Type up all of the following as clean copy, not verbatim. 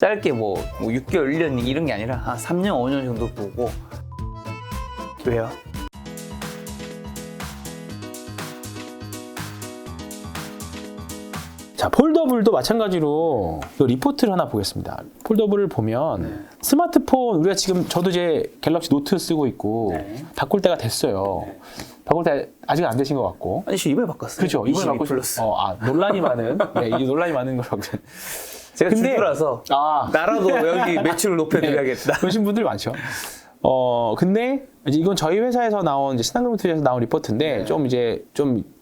짧게 뭐 6개월, 1년 이런 게 아니라 한 3년, 5년 정도 보고. 왜요? 자, 폴더블도 마찬가지로 그 리포트를 하나 보겠습니다. 폴더블을 보면 스마트폰, 우리가 지금 저도 이제 갤럭시 노트 쓰고 있고 바꿀 때가 됐어요. 바꿀 때 아직 안 되신 것 같고. 아니, 저 이번에 바꿨어요. 그렇죠. 이번에 22 바꾸셨- 플러스. 논란이 많은, 이 논란이 많은 걸 바꾸셨. 제가 근데- 주주라서 나라도 여기 매출을 높여드려야겠다. 그러신 분들이 많죠. 근데 이제 이건 저희 회사에서 나온 이제 신한금융투자에서 나온 리포트인데 좀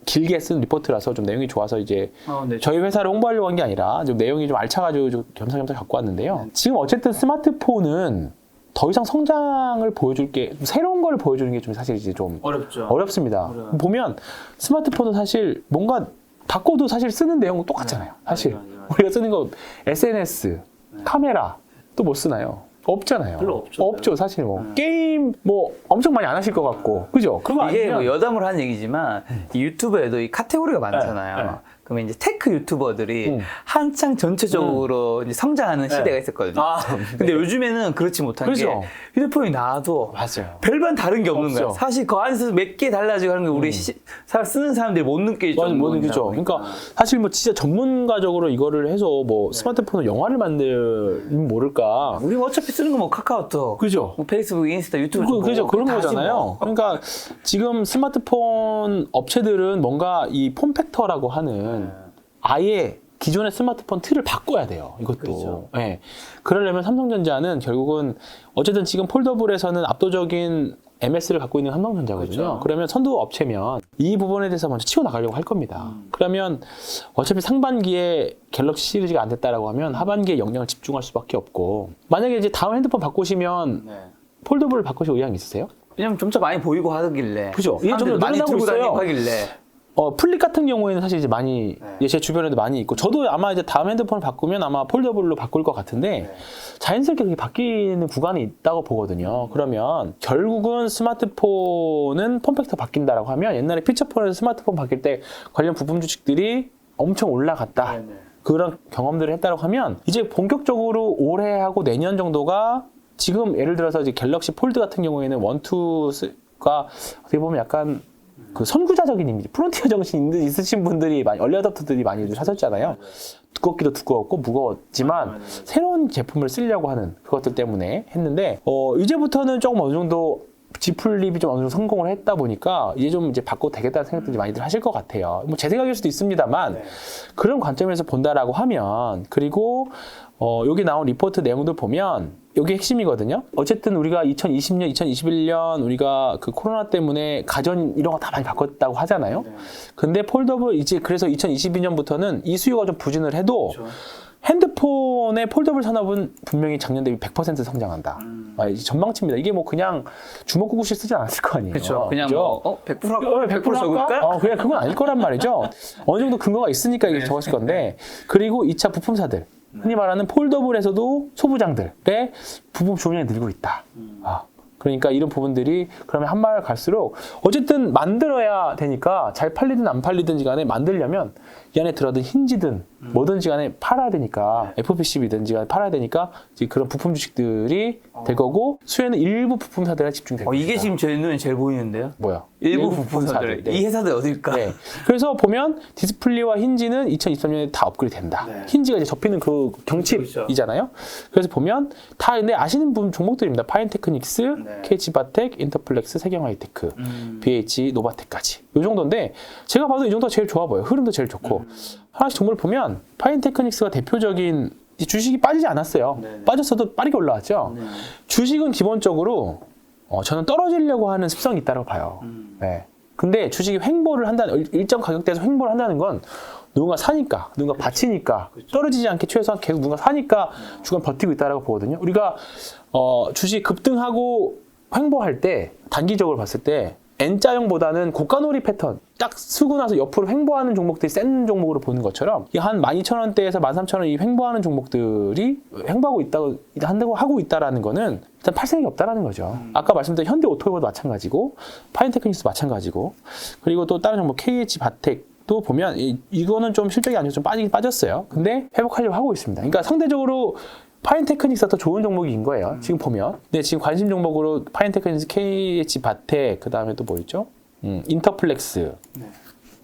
길게 쓴 리포트라서 좀 내용이 좋아서 이제 네. 저희 회사를 홍보하려고 한 게 아니라 좀 내용이 좀 알차가지고 좀 겸사겸사 갖고 왔는데요. 지금 어쨌든 스마트폰은 더 이상 성장을 보여줄 게 새로운 걸 보여주는 게 좀 사실 이제 좀 어렵죠. 어렵습니다. 보면 스마트폰은 사실 뭔가 바꿔도 사실 쓰는 내용은 똑같잖아요. 사실 맞아요. 우리가 쓰는 거 SNS, 카메라 또 뭐 쓰나요? 없잖아요. 별로 없죠. 없죠. 사실 뭐 게임 뭐 엄청 많이 안 하실 것 같고, 그죠? 그거 이게 아니면 뭐 여담을 한 얘기지만 이 유튜브에도 이 카테고리가 많잖아요. 네. 그러면 이제 테크 유튜버들이 한창 전체적으로 이제 성장하는 시대가 있었거든요. 근데 요즘에는 그렇지 못한 그렇죠. 게 휴대폰이 나와도 맞아요. 별반 다른 게 없는 없죠. 거야. 사실 그 안에서 몇 개 달라지고 하는 게 우리 쓰는 사람들이 못 느끼죠. 맞아, 뭐 그죠. 그러니까 사실 뭐 진짜 전문가적으로 이거를 해서 뭐 스마트폰으로 영화를 만들면 모를까. 우리 어차피 쓰는 거 뭐 카카오톡, 그죠. 뭐 페이스북, 인스타, 유튜브 그죠. 그런 다지 거잖아요. 뭐. 그러니까 지금 스마트폰 업체들은 뭔가 이 폼팩터라고 하는 아예 기존의 스마트폰 틀을 바꿔야 돼요. 이것도. 그렇죠. 예. 그러려면 삼성전자는 결국은 어쨌든 지금 폴더블에서는 압도적인 MS를 갖고 있는 삼성전자거든요. 그렇죠. 그러면 선도 업체면 이 부분에 대해서 먼저 치고 나가려고 할 겁니다. 그러면 어차피 상반기에 갤럭시 시리즈가 안 됐다라고 하면 하반기에 역량을 집중할 수밖에 없고, 만약에 이제 다음 핸드폰 바꾸시면 폴더블을 바꾸실 의향이 있으세요? 왜냐면 점차 많이 보이고 하길래. 그죠. 이게 좀 사람들도 많이 늘어나고 들고 있어요. 다니고 하길래. 플립 같은 경우에는 사실 이제 많이 제 주변에도 많이 있고, 저도 아마 이제 다음 핸드폰을 바꾸면 아마 폴더블로 바꿀 것 같은데 자연스럽게 그게 바뀌는 구간이 있다고 보거든요. 그러면 결국은 스마트폰은 폼팩터 바뀐다라고 하면 옛날에 피처폰에서 스마트폰 바뀔 때 관련 부품 주식들이 엄청 올라갔다. 그런 경험들을 했다고 하면 이제 본격적으로 올해하고 내년 정도가, 지금 예를 들어서 이제 갤럭시 폴드 같은 경우에는 1, 2가 어떻게 보면 약간 그 선구자적인 이미지, 프론티어 정신 있으신 분들이 많이, 얼리어답터들이 많이 사셨잖아요. 두껍기도 두꺼웠고 무거웠지만 새로운 제품을 쓰려고 하는 그것들 때문에 했는데, 이제부터는 조금 어느 정도 G플립이 좀 어느 정도 성공을 했다 보니까 이제 좀 이제 바꿔도 되겠다는 생각들이 많이들 하실 것 같아요. 뭐 제 생각일 수도 있습니다만 그런 관점에서 본다라고 하면, 그리고 여기 나온 리포트 내용들 보면 여기 핵심이거든요. 어쨌든 우리가 2020년, 2021년 우리가 그 코로나 때문에 가전 이런 거 다 많이 바꿨다고 하잖아요. 근데 폴더블 이제 그래서 2022년부터는 이 수요가 좀 부진을 해도 핸드폰의 폴더블 산업은 분명히 작년 대비 100% 성장한다. 이제 전망치입니다. 이게 뭐 그냥 주먹구구식 쓰지 않았을 거 아니에요. 그렇죠. 그냥 그죠? 뭐 100% 적을까? 그냥 그건 아닐 거란 말이죠. 어느 정도 근거가 있으니까 이게 적었을 건데, 그리고 2차 부품사들, 흔히 말하는 폴더블에서도 소부장들의 부품 주문량이 늘고 있다. 그러니까 이런 부분들이 그러면 한 발 갈수록 어쨌든 만들어야 되니까, 잘 팔리든 안 팔리든지 간에 만들려면 이 안에 들어든 힌지든 뭐든지 간에 팔아야 되니까, FPCB든지 간에 팔아야 되니까 이제 그런 부품 주식들이 될 거고, 수요는 일부 부품사들에 집중될 겁니다. 이게 지금 제 눈에 제일 보이는데요. 뭐야? 일부 부품사들. 네. 이 회사들 어딜까? 네. 그래서 보면 디스플레이와 힌지는 2023년에 다 업그레이드 된다. 힌지가 이제 접히는 그 경칩이잖아요. 그래서 보면 다 근데 아시는 분 종목들입니다. 파인테크닉스, KH바텍, 인터플렉스, 세경하이테크, BH, 노바텍까지. 이 정도인데 제가 봐도 이 정도가 제일 좋아 보여요. 흐름도 제일 좋고. 하나씩 종목을 보면 파인테크닉스가 대표적인, 주식이 빠지지 않았어요. 빠졌어도 빠르게 올라왔죠. 주식은 기본적으로 저는 떨어지려고 하는 습성이 있다고 봐요. 네. 근데 주식이 횡보를 한다는, 일정 가격대에서 횡보를 한다는 건 누군가 사니까, 누군가 바치니까, 떨어지지 않게 최소한 계속 누군가 사니까 주간 버티고 있다고 보거든요. 우리가 주식 급등하고 횡보할 때 단기적으로 봤을 때 N자형보다는 고가놀이 패턴, 딱 쓰고 나서 옆으로 횡보하는 종목들이 센 종목으로 보는 것처럼, 한 12,000원대에서 13,000원 이 횡보하는 종목들이 횡보하고 한다고 하고 있다라는 거는 일단 팔 생각이 없다라는 거죠. 아까 말씀드린 현대오토모도 마찬가지고, 파인테크닉스도 마찬가지고, 그리고 또 다른 종목 KH바텍도 보면 이거는 좀 실적이 안 좋아서 좀 빠지긴 빠졌어요. 근데 회복하려고 하고 있습니다. 그러니까 상대적으로 파인테크닉스가 더 좋은 종목인 거예요. 지금 보면. 근데 지금 관심 종목으로 파인테크닉스, KH 바텍, 그 다음에 또 뭐 있죠? 인터플렉스. 네.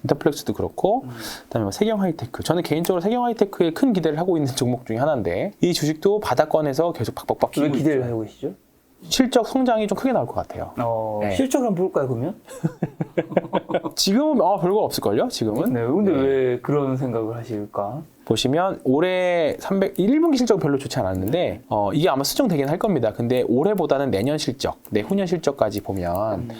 인터플렉스도 그렇고, 그다음에 뭐 세경 하이테크. 저는 개인적으로 세경 하이테크에 큰 기대를 하고 있는 종목 중에 하나인데, 이 주식도 바닥권에서 계속 박박박 왜 키고 기대를 있죠. 하고 계시죠? 실적 성장이 좀 크게 나올 것 같아요. 네. 실적을 한번 볼까요, 그러면? 지금은 별거 없을걸요? 지금은? 네, 근데 왜 그런 생각을 하실까? 보시면 올해 1분기 실적 별로 좋지 않았는데 이게 아마 수정되긴 할 겁니다. 근데 올해보다는 내년 실적, 내후년 실적까지 보면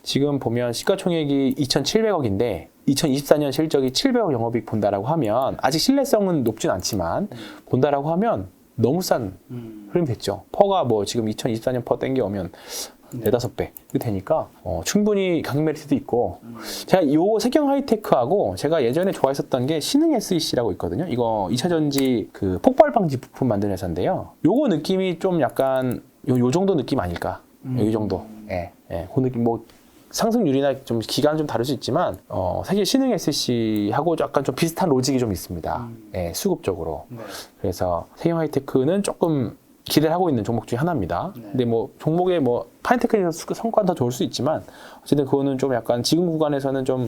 지금 보면 시가총액이 2,700억인데 2024년 실적이 700억 영업이익 본다라고 하면 아직 신뢰성은 높진 않지만 본다라고 하면 너무 싼 흐름이 됐죠. 퍼가 뭐 지금 2024년 퍼 땡겨오면 4-5배 되니까 충분히 가격 메리트도 있고 제가 요 세경 하이테크하고 제가 예전에 좋아했었던 게 신흥 SEC라고 있거든요. 이거 2차 전지 그 폭발 방지 부품 만드는 회사인데요. 요거 느낌이 좀 약간 요 정도 느낌 아닐까? 이 정도. 예. 그 느낌 뭐 상승률이나 좀 기간은 좀 다를 수 있지만 세계 신흥 SEC하고 약간 좀 비슷한 로직이 좀 있습니다. 예, 수급적으로. 네. 그래서 세경 하이테크는 조금 기대를 하고 있는 종목 중에 하나입니다. 네. 근데 뭐 종목의 뭐 파인테크에서 성과는 더 좋을 수 있지만 어쨌든 그거는 좀 약간 지금 구간에서는 좀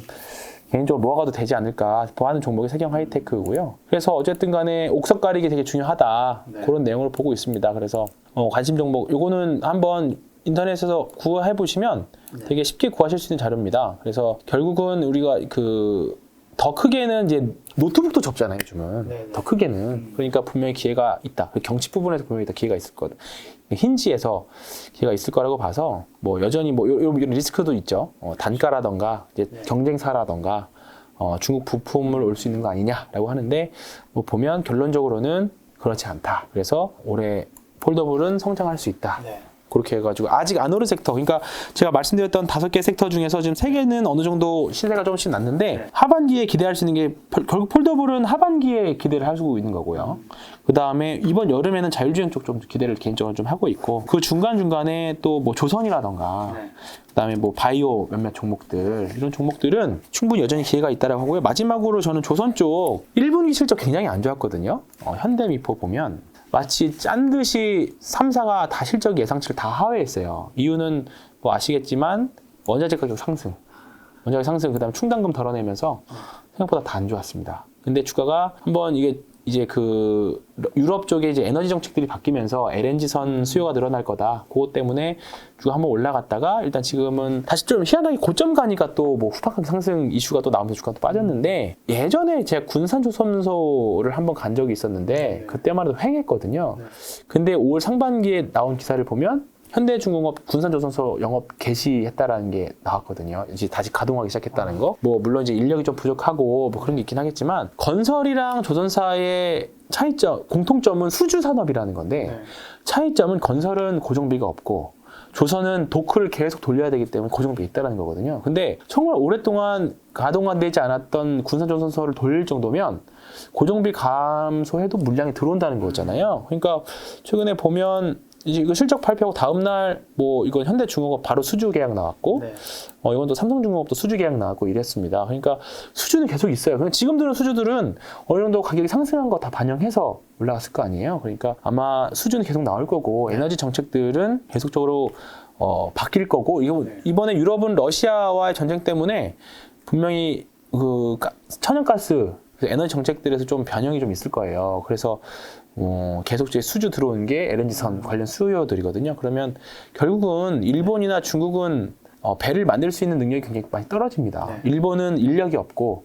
개인적으로 모아가도 되지 않을까 하는 종목이 세경 하이테크고요. 그래서 어쨌든 간에 옥석 가리기 되게 중요하다. 네. 그런 내용을 보고 있습니다. 그래서 관심 종목 요거는 한번 인터넷에서 구해 보시면 되게 쉽게 구하실 수 있는 자료입니다. 그래서 결국은 우리가 더 크게는 이제 노트북도 접잖아요, 요즘은. 네네. 더 크게는. 그러니까 분명히 기회가 있다. 경치 부분에서 분명히 더 기회가 있을 거다. 힌지에서 기회가 있을 거라고 봐서 뭐 여전히 뭐 이런 리스크도 있죠. 단가라던가 이제 경쟁사라던가 중국 부품을 올 수 있는 거 아니냐라고 하는데 뭐 보면 결론적으로는 그렇지 않다. 그래서 올해 폴더블은 성장할 수 있다. 네. 그렇게 해가지고 아직 안 오른 섹터, 그러니까 제가 말씀드렸던 5개 섹터 중에서 지금 3개는 어느 정도 신세가 조금씩 났는데 네. 하반기에 기대할 수 있는 게 결국 폴더블은 하반기에 기대를 할 수 있는 거고요. 그 다음에 이번 여름에는 자율주행 쪽 좀 기대를 개인적으로 좀 하고 있고 그 중간중간에 또 뭐 조선이라던가 네. 그다음에 뭐 바이오 몇몇 종목들 이런 종목들은 충분히 여전히 기회가 있다라고 하고요. 마지막으로 저는 조선 쪽 1분기 실적 굉장히 안 좋았거든요. 현대미포 보면 마치 짠 듯이 3사가 다 실적 예상치를 다 하회했어요. 이유는 뭐 아시겠지만 원자재 가격 상승, 원자재 상승 그다음에 충당금 덜어내면서 생각보다 다 안 좋았습니다. 근데 주가가 한번 이게 이제 그 유럽 쪽에 이제 에너지 정책들이 바뀌면서 LNG선 수요가 늘어날 거다. 그것 때문에 주가 한번 올라갔다가 일단 지금은 다시 좀 희한하게 고점 가니까 또 뭐 후팍하게 상승 이슈가 또 나오면서 주가가 또 빠졌는데 예전에 제가 군산조선소를 한번 간 적이 있었는데 그때만 해도 횡했거든요. 근데 올 상반기에 나온 기사를 보면 현대중공업 군산조선소 영업 개시했다라는 게 나왔거든요. 이제 다시 가동하기 시작했다는 거. 뭐 물론 이제 인력이 좀 부족하고 뭐 그런 게 있긴 하겠지만 건설이랑 조선사의 차이점, 공통점은 수주 산업이라는 건데 차이점은 건설은 고정비가 없고 조선은 도크를 계속 돌려야 되기 때문에 고정비가 있다는 거거든요. 근데 정말 오랫동안 가동되지 않았던 군산조선소를 돌릴 정도면 고정비 감소해도 물량이 들어온다는 거잖아요. 그러니까 최근에 보면 이제 이거 실적 발표하고 다음날 뭐 이건 현대중공업 바로 수주 계약 나왔고 네. 이건 또 삼성중공업도 수주 계약 나왔고 이랬습니다. 그러니까 수주는 계속 있어요. 근데 지금 들은 수주들은 어느 정도 가격이 상승한 거 다 반영해서 올라갔을 거 아니에요. 그러니까 아마 수주는 계속 나올 거고 에너지 정책들은 계속적으로 바뀔 거고 이번에 유럽은 러시아와의 전쟁 때문에 분명히 그 천연가스 에너지 정책들에서 좀 변형이 좀 있을 거예요. 그래서 계속 이제 수주 들어온 게 LNG선 관련 수요들이거든요. 그러면 결국은 일본이나 중국은 배를 만들 수 있는 능력이 굉장히 많이 떨어집니다. 네. 일본은 인력이 없고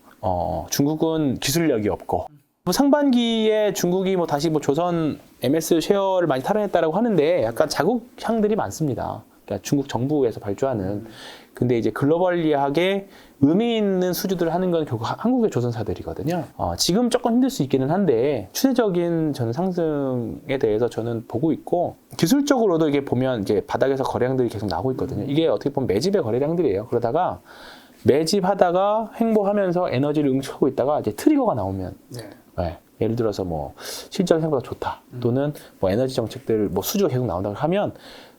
중국은 기술력이 없고 뭐 상반기에 중국이 뭐 다시 뭐 조선 MS 쉐어를 많이 탈환했다라고 하는데 약간 자국향들이 많습니다. 그러니까 중국 정부에서 발주하는. 근데 이제 글로벌리하게 의미 있는 수주들을 하는 건 결국 한국의 조선사들이거든요. 지금 조금 힘들 수 있기는 한데 추세적인 저는 상승에 대해서 저는 보고 있고 기술적으로도 이게 보면 이제 바닥에서 거래량들이 계속 나오고 있거든요. 이게 어떻게 보면 매집의 거래량들이에요. 그러다가 매집하다가 횡보하면서 에너지를 응축하고 있다가 이제 트리거가 나오면 네. 예를 들어서 뭐 실적이 생각보다 좋다 또는 뭐 에너지 정책들 뭐 수주가 계속 나온다고 하면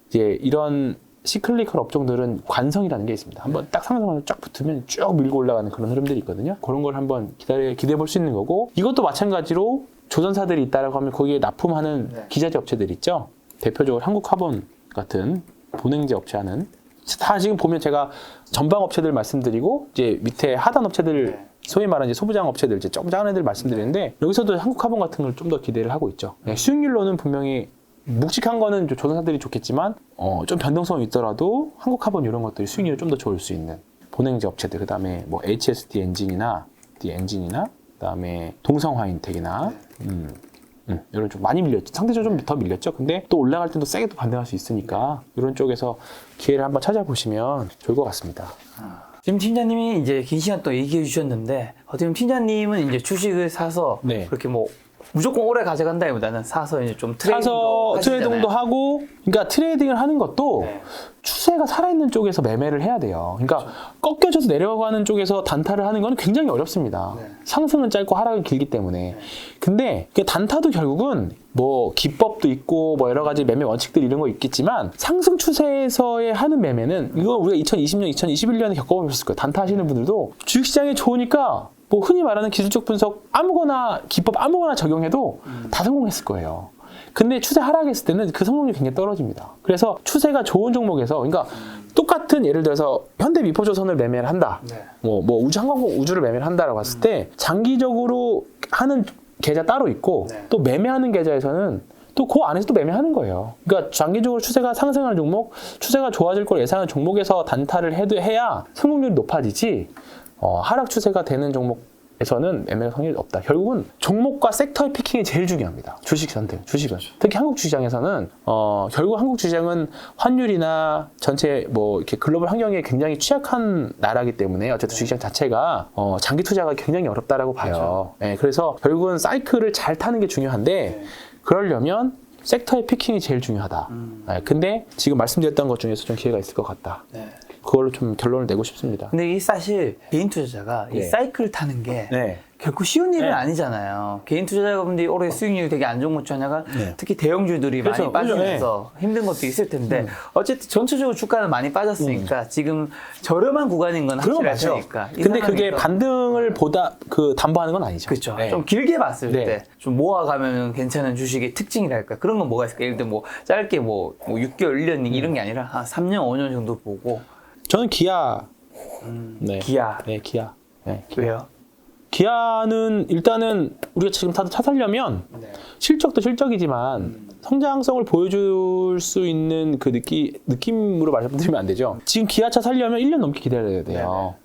이제 이런 시클리컬 업종들은 관성이라는 게 있습니다. 한번 딱 상승하면 쫙 붙으면 쭉 밀고 올라가는 그런 흐름들이 있거든요. 그런 걸 한번 기대해 볼 수 있는 거고 이것도 마찬가지로 조선사들이 있다라고 하면 거기에 납품하는 네. 기자재 업체들 있죠. 대표적으로 한국카본 같은 보냉제 업체하는 다 지금 보면 제가 전방 업체들 말씀드리고 이제 밑에 하단 업체들 네. 소위 말하는 이제 소부장 업체들 이제 조금 작은 애들 말씀드리는데 여기서도 한국카본 같은 걸 좀 더 기대를 하고 있죠. 네, 수익률로는 분명히 묵직한 거는 조선사들이 좋겠지만 좀 변동성이 있더라도 한국카본 이런 것들이 수익률이 좀 더 좋을 수 있는 보냉제 업체들 그다음에 뭐 HSD 엔진이나 그다음에 동성화인텍이나 이런 쪽 많이 밀렸죠. 상대적으로 좀 더 밀렸죠. 근데 또 올라갈 때도 세게 또 반등할 수 있으니까 이런 쪽에서 기회를 한번 찾아보시면 좋을 것 같습니다. 지금 팀장님이 이제 긴 시간 또 얘기해 주셨는데 어떻게 보면 팀장님은 이제 주식을 사서 네. 그렇게 뭐 무조건 오래 가져간다기보다는 사서 이제 좀 사서 트레이딩도 하고, 그러니까 트레이딩을 하는 것도 네. 추세가 살아있는 쪽에서 매매를 해야 돼요. 그러니까 꺾여져서 내려가는 쪽에서 단타를 하는 건 굉장히 어렵습니다. 네. 상승은 짧고 하락은 길기 때문에. 근데 그 단타도 결국은 뭐 기법도 있고 뭐 여러 가지 매매 원칙들 이런 거 있겠지만 상승 추세에서의 하는 매매는 이거 우리가 2020년, 2021년에 겪어보셨을 거예요. 단타 하시는 분들도 주식시장이 좋으니까 뭐 흔히 말하는 기술적 분석 아무거나 기법 아무거나 적용해도 다 성공했을 거예요. 근데 추세 하락했을 때는 그 성공률이 굉장히 떨어집니다. 그래서 추세가 좋은 종목에서 그러니까 똑같은 예를 들어서 현대미포조선을 매매를 한다. 네. 뭐 한국航우주를 매매를 한다라고 했을 때 장기적으로 하는 계좌 따로 있고 네. 또 매매하는 계좌에서는 또 그 안에서 또 매매하는 거예요. 그러니까 장기적으로 추세가 상승하는 종목, 추세가 좋아질 걸 예상하는 종목에서 단타를 해야 성공률이 높아지지 하락 추세가 되는 종목에서는 매매 확률이 없다. 결국은 종목과 섹터의 피킹이 제일 중요합니다. 주식 선택, 주식은. 특히 한국 주식시장에서는 결국 한국 주식은 환율이나 전체 뭐 이렇게 글로벌 환경에 굉장히 취약한 나라이기 때문에 어쨌든 주식시장 자체가 장기 투자가 굉장히 어렵다라고 봐요. 네, 그래서 결국은 사이클을 잘 타는 게 중요한데 그러려면 섹터의 피킹이 제일 중요하다. 네, 근데 지금 말씀드렸던 것 중에서 좀 기회가 있을 것 같다. 네. 그걸로 좀 결론을 내고 싶습니다. 근데 이 사실 개인 투자자가 이 네. 사이클 타는 게 네. 결코 쉬운 일은 네. 아니잖아요. 개인 투자자분들이 올해 수익률이 되게 안 좋은 것 중 하나가 네. 특히 대형주들이 그렇죠. 많이 빠지면서 힘든 것도 있을 텐데 어쨌든 전체적으로 주가는 많이 빠졌으니까 지금 저렴한 구간인 건 그런 거 확실할 맞죠. 테니까. 이 근데 그게 상황에서 반등을 담보하는 건 아니죠. 그렇죠. 네. 좀 길게 봤을 네. 때 좀 모아가면 괜찮은 주식의 특징이랄까 그런 건 뭐가 있을까? 예를 들어 뭐 짧게 뭐 6개월, 1년 이런 게 아니라 한 3년, 5년 정도 보고 저는 기아. 네. 기아. 네, 기아. 네. 왜요? 기아는 일단은 우리가 지금 차 살려면 네. 실적도 실적이지만 성장성을 보여줄 수 있는 그 느낌으로 말씀드리면 안 되죠. 지금 기아차 살려면 1년 넘게 기다려야 돼요.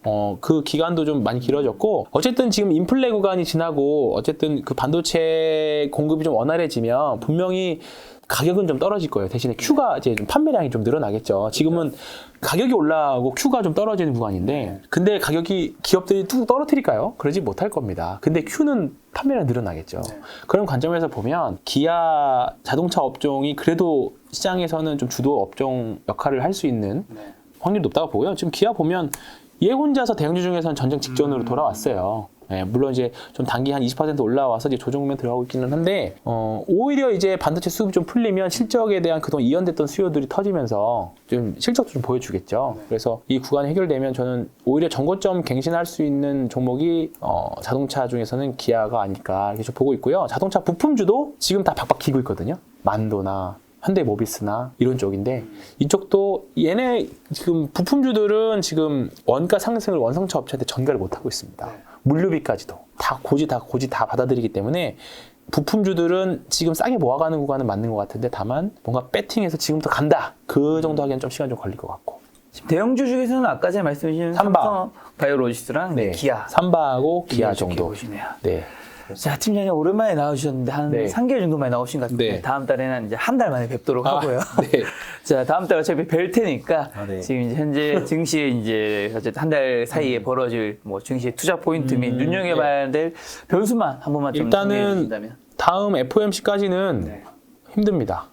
그 기간도 좀 많이 길어졌고 어쨌든 지금 인플레 구간이 지나고 어쨌든 그 반도체 공급이 좀 원활해지면 분명히 가격은 좀 떨어질 거예요. 대신에 Q가 이제 좀 판매량이 좀 늘어나겠죠. 지금은 가격이 올라가고 Q가 좀 떨어지는 구간인데, 근데 가격이 기업들이 뚝 떨어뜨릴까요? 그러지 못할 겁니다. 근데 Q는 판매량 늘어나겠죠. 그런 관점에서 보면 기아 자동차 업종이 그래도 시장에서는 좀 주도 업종 역할을 할 수 있는 확률이 높다고 보고요. 지금 기아 보면 얘 혼자서 대형주 중에서는 전쟁 직전으로 돌아왔어요. 네, 물론 이제 좀 단기 한 20% 올라와서 이제 조정면 들어가고 있기는 한데, 오히려 이제 반도체 수급이 좀 풀리면 실적에 대한 그동안 이연됐던 수요들이 터지면서 좀 실적도 좀 보여주겠죠. 그래서 이 구간이 해결되면 저는 오히려 정고점 갱신할 수 있는 종목이 자동차 중에서는 기아가 아닐까 이렇게 좀 보고 있고요. 자동차 부품주도 지금 다 박박 기고 있거든요. 만도나 현대모비스나 이런 쪽인데 이쪽도 얘네 지금 부품주들은 지금 원가 상승을 원성차 업체한테 전가를 못 하고 있습니다. 물류비까지도 다 고지 다 받아들이기 때문에 부품주들은 지금 싸게 모아가는 구간은 맞는 것 같은데 다만 뭔가 배팅해서 지금부터 간다 그 정도 하기엔 좀 시간 좀 걸릴 것 같고. 지금 대형주 중에서는 아까 전에 말씀하신 삼바. 삼성 바이오로지스랑 네. 기아 삼바하고 기아 좋게 정도. 보시네요. 네. 자, 팀장님 오랜만에 나오셨는데 한 네. 3개월 정도 만에 나오신 것 같은데 네. 다음 달에는 이제 한 달 만에 뵙도록 하고요. 네. 자, 다음 달 어차피 뵐 테니까 네. 지금 이제 현재 증시에 이제 어쨌든 한 달 사이에 벌어질 뭐 증시의 투자 포인트 및 눈여겨봐야 될 변수만 한 번만 좀 정리해 일단은 주신다면. 다음 FOMC까지는 네. 힘듭니다.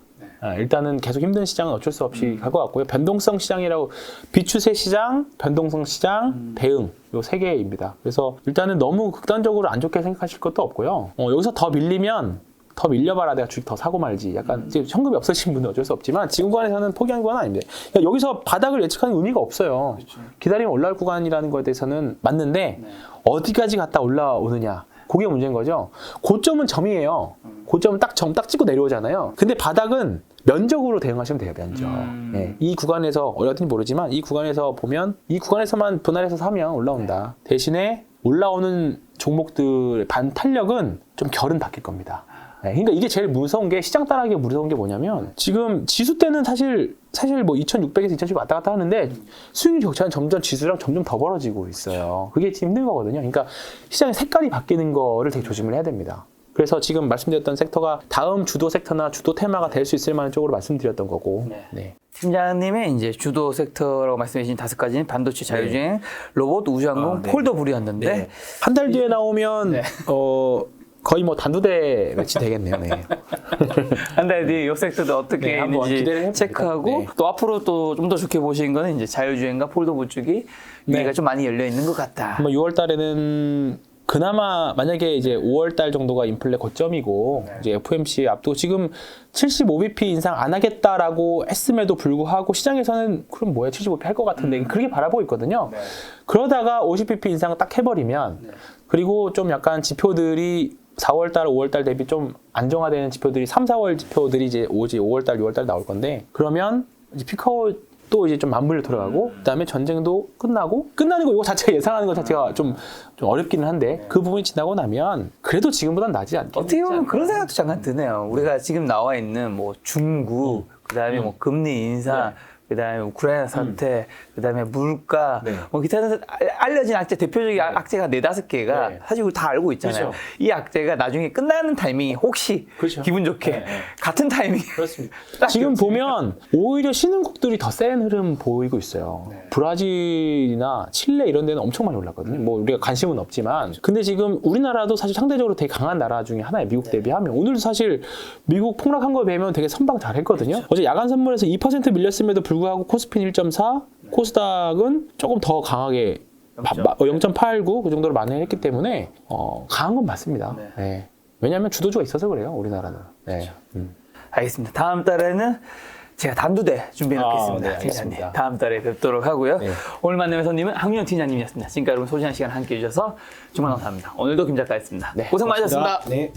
일단은 계속 힘든 시장은 어쩔 수 없이 갈 것 같고요. 변동성 시장이라고 비추세 시장, 변동성 시장, 대응 요 세 개입니다. 그래서 일단은 너무 극단적으로 안 좋게 생각하실 것도 없고요. 여기서 더 밀리면 더 밀려봐라 내가 주식 더 사고 말지. 약간 이제 현금이 없으신 분은 어쩔 수 없지만 지금 구간에서는 포기한 건 아닙니다. 그러니까 여기서 바닥을 예측하는 의미가 없어요. 기다리면 올라올 구간이라는 거에 대해서는 맞는데 어디까지 갔다 올라오느냐. 그게 문제인 거죠. 고점은 점이에요. 고점은 딱 찍고 내려오잖아요. 근데 바닥은 면적으로 대응하시면 돼요, 면적. 예, 이 구간에서, 어딘지 모르지만 이 구간에서 보면 이 구간에서만 분할해서 사면 올라온다. 대신에 올라오는 종목들의 반탄력은 좀 결은 바뀔 겁니다. 네, 그러니까 이게 제일 무서운 게 시장 따라하기 무서운 게 뭐냐면 지금 지수 때는 사실 뭐 2600에서 2700 왔다 갔다 하는데 수익률 격차는 점점 지수랑 점점 더 벌어지고 있어요. 그게 힘든 거거든요. 그러니까 시장의 색깔이 바뀌는 거를 되게 조심을 해야 됩니다. 그래서 지금 말씀드렸던 섹터가 다음 주도 섹터나 주도 테마가 될 수 있을 만한 쪽으로 말씀드렸던 거고. 네. 네. 팀장님의 이제 주도 섹터라고 말씀해 주신 5가지는 반도체, 자율주행, 로봇, 우주항공, 네. 폴더블이었는데 네. 한 달 뒤에 나오면 거의 뭐 단두대 매치 되겠네요. 네. 한 달 뒤에 이 섹터도 어떻게 네, 한번 기대를 있는지 해봅니다. 체크하고 네. 또 앞으로 또 좀 더 좋게 보시는 거는 이제 자율주행과 폴더블 쪽이 네. 위가 좀 많이 열려 있는 것 같다. 뭐 6월 달에는 그나마 만약에 이제 5월 달 정도가 인플레 고점이고 이제 FOMC 앞두고 지금 75bp 인상 안 하겠다라고 했음에도 불구하고 시장에서는 그럼 뭐야 75bp 할 것 같은데 그렇게 바라보고 있거든요. 그러다가 50bp 인상 딱 해버리면 그리고 좀 약간 지표들이 4월 달, 5월 달 대비 좀 안정화되는 지표들이 3, 4월 지표들이 이제 5월 달, 6월 달 나올 건데 그러면 이제 피크아웃 또 이제 좀 만물로 돌아가고 그다음에 전쟁도 끝나는 거 이거 자체가 예상하는 것 자체가 좀 어렵기는 한데 그 부분이 지나고 나면 그래도 지금보단 나지 않겠죠. 어떻게 보면 그런 생각도 잠깐 드네요. 우리가 지금 나와 있는 뭐 중국, 그다음에 뭐 금리 인상, 그다음에 우크라이나 사태, 그다음에 물가, 뭐 기타 등등 알려진 악재 대표적인 악재가 4-5개가 사실 우리 다 알고 있잖아요. 그렇죠. 이 악재가 나중에 끝나는 타이밍이 혹시 그렇죠. 기분 좋게 같은 타이밍에 그렇습니다. 지금 보면 오히려 신흥국들이 더 센 흐름 보이고 있어요. 브라질이나 칠레 이런 데는 엄청 많이 올랐거든요. 뭐 우리가 관심은 없지만 근데 지금 우리나라도 사실 상대적으로 되게 강한 나라 중에 하나예요. 미국 대비하면 오늘도 사실 미국 폭락한 거 배우면 되게 선방 잘 했거든요. 어제 야간 선물에서 2% 밀렸음에도 불구하고 코스피는 1.4, 코스닥은 조금 더 강하게 0.89 그 정도로 만회했기 때문에 강한 건 맞습니다. 네. 왜냐하면 주도주가 있어서 그래요. 우리나라는. 네. 알겠습니다. 다음 달에는 제가 단두대 준비해 놓겠습니다. 네, 알겠습니다. 팀장님. 다음 달에 뵙도록 하고요. 네. 오늘 만남의 손님은 황윤영 팀장님이었습니다. 지금까지 여러분 소중한 시간 함께 해주셔서 정말 감사합니다. 오늘도 김 작가였습니다. 고생 많으셨습니다. 네.